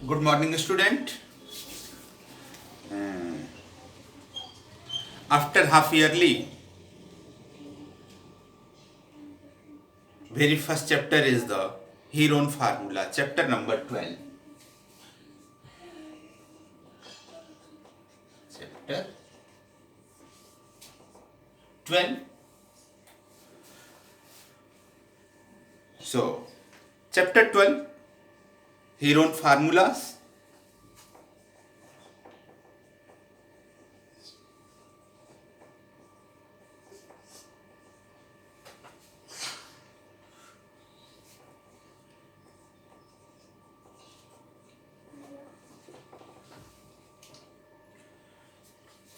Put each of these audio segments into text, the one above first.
Good morning, student. Uh, After half yearly, very first chapter is the Heron formula, chapter number 12. Chapter 12. So, chapter 12, Heron formulas.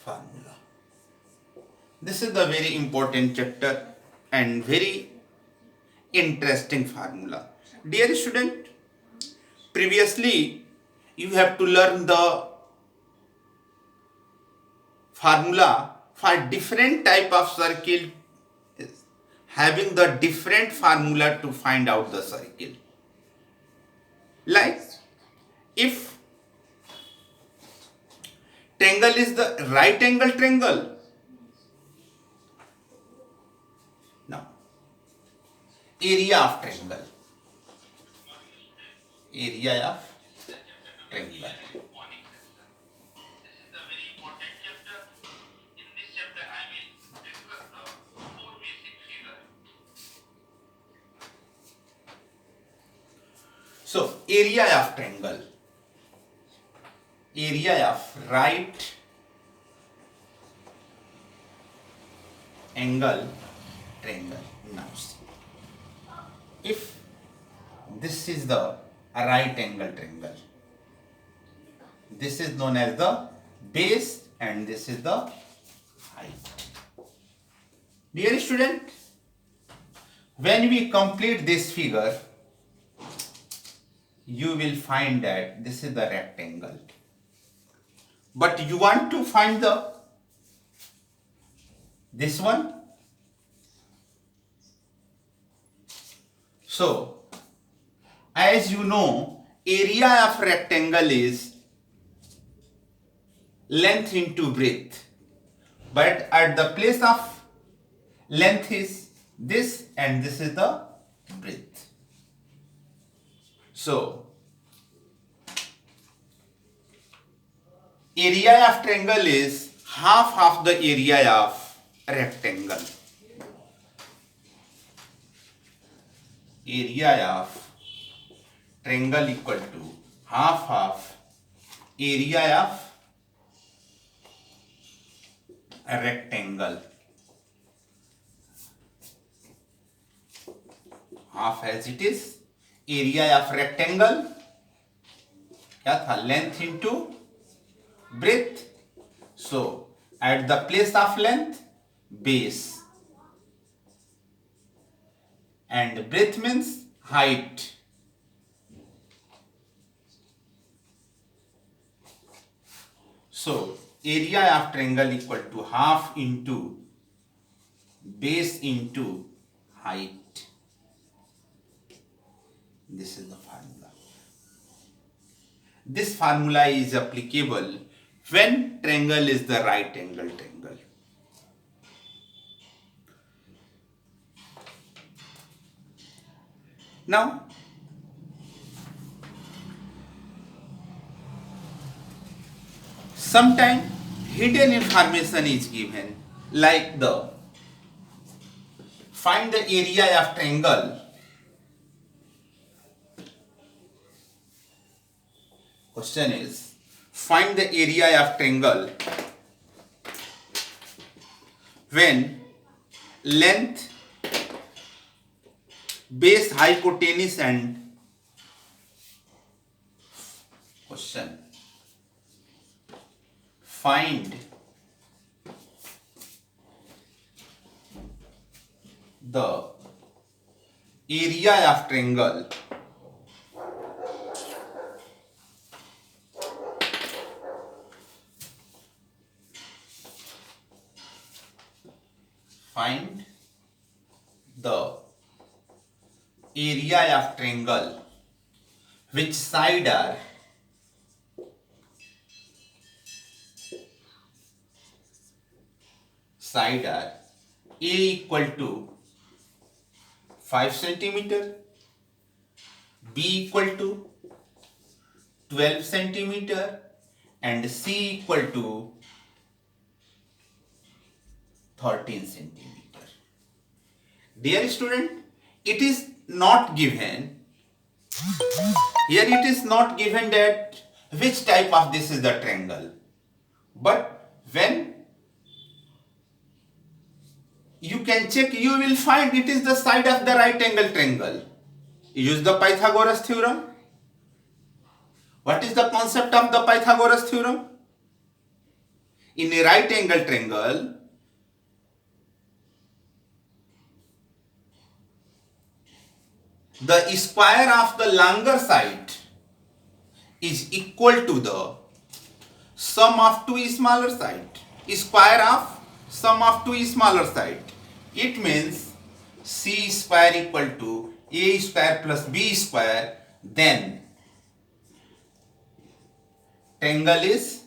Formula. This is the very important chapter and very interesting formula. Dear student, previously you have to learn the formula for different type of circle having the different formula to find out the circle. Like if triangle is the right angle triangle. Now area of triangle. Area of triangle. So area of triangle. Area of right angle triangle. Now see. If this is the right angle triangle, this is known as the base and this is the height. Dear student, when we complete this figure, you will find that this is the rectangle. But you want to find this one. So, as you know, area of rectangle is length into breadth. But at the place of length is this and this is the breadth. So, area of triangle is half of the area of rectangle. Area of triangle equal to half of area of a rectangle. Half as it is area of rectangle क्या था length into breadth. So at the place of length base and breadth means height. So area of triangle equal to half into base into height. This is the formula. This formula is applicable when triangle is the right angle triangle. Now, sometimes hidden information is given like the find the area of triangle. Question is find the area of triangle when length, base, hypotenuse and question find the area of triangle find the area of triangle which side are side are A equal to 5 centimeter, B equal to 12 centimeter, and C equal to 13 centimeter. Dear student, it is not given, here it is not given that which type of this is the triangle, but when you can check, you will find it is the side of the right angle triangle. Use the Pythagoras theorem. What is the concept of the Pythagoras theorem? In a right angle triangle, the square of the longer side is equal to the sum of two smaller sides. Square of sum of two smaller sides. It means C square equal to A square plus B square. Then triangle is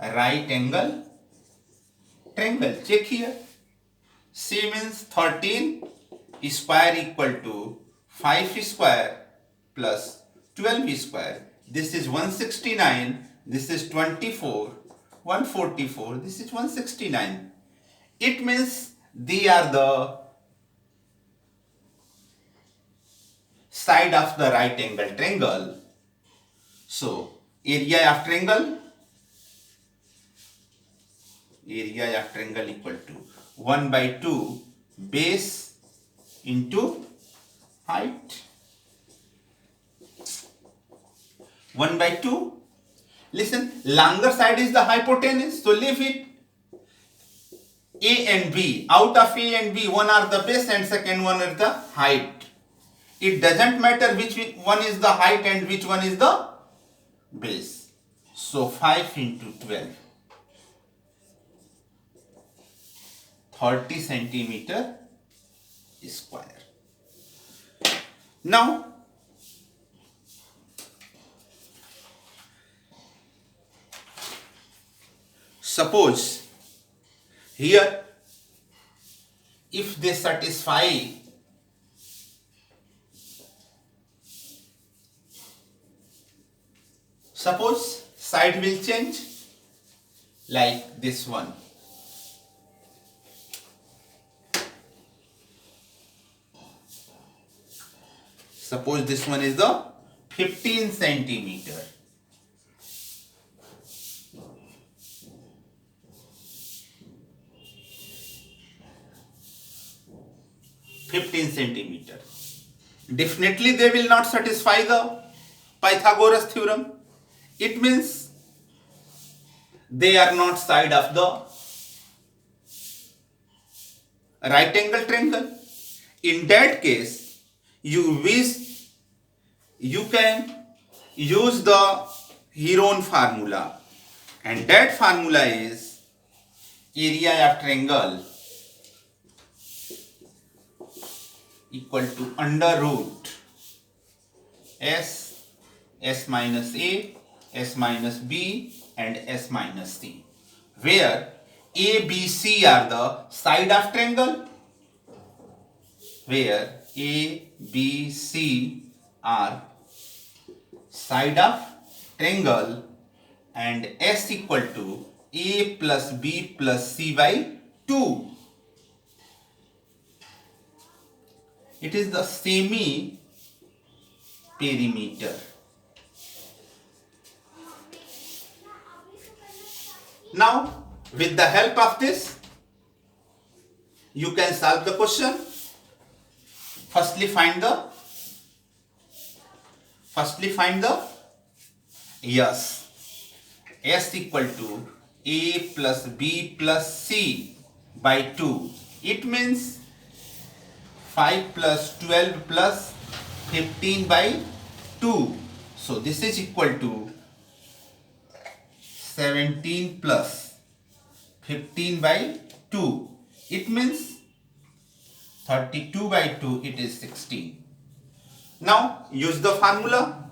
a right angle triangle. Check here. C means 13 square equal to 5 square plus 12 square. This is 169. This is 24. 144. This is 169. It means they are the side of the right angle triangle. So area of triangle equal to 1 by 2 base into height. 1 by 2. Listen, longer side is the hypotenuse, so leave it. A and B, out of A and B, one are the base and second one is the height. It doesn't matter which one is the height and which one is the base. So 5 into 12. 30 centimeter square. Now, suppose here if they satisfy suppose side will change like this one. Suppose this one is the 15 centimeter. Definitely they will not satisfy the Pythagoras theorem. It means they are not side of the right angle triangle. In that case, you can use the Heron formula, and that formula is area of triangle equal to under root S minus A, S minus B, and S minus C, where A, B, C are the side of triangle, where A, B, C are side of triangle, and S equal to A plus B plus C by 2. It is the semi perimeter. Now, with the help of this, you can solve the question. Firstly, find the yes, S equal to A plus B plus C by 2. It means 5 plus 12 plus 15 by 2. So this is equal to 17 plus 15 by 2. It means 32 by 2, it is 16. Now use the formula.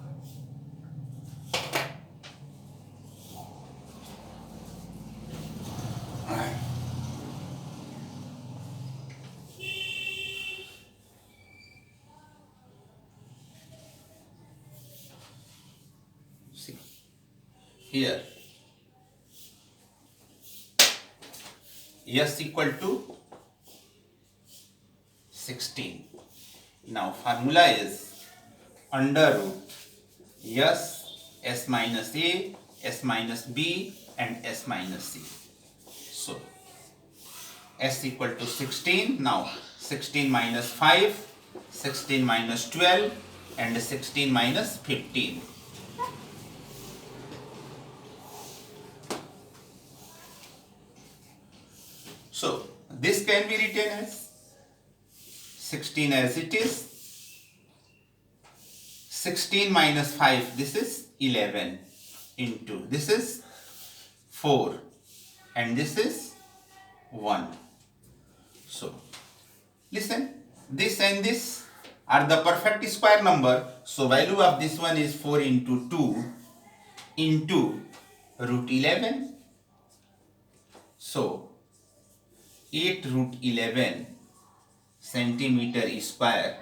here S equal to 16. Now formula is under root S minus A, S minus B and S minus C. So S equal to 16. Now 16 minus 5, 16 minus 12 and 16 minus 15. So this can be written as 16 as it is. 16 minus 5, this is 11 into this is 4 and this is 1. So listen, this and this are the perfect square number. So value of this one is 4 into 2 into root 11. So 8 root 11 centimeter square.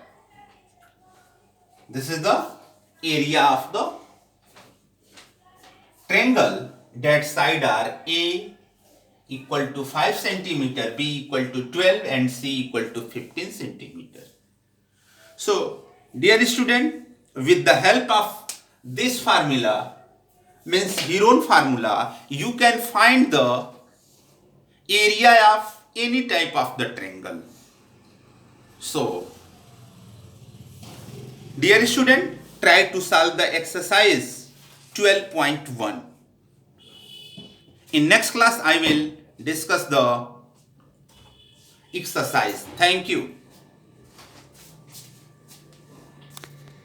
This is the area of the triangle that side are A equal to 5 centimeter, B equal to 12 and C equal to 15 centimeter. So dear student, with the help of this formula, means Heron formula, you can find the area of any type of the triangle. So dear student, try to solve the exercise 12.1. In next class, I will discuss the exercise. Thank you.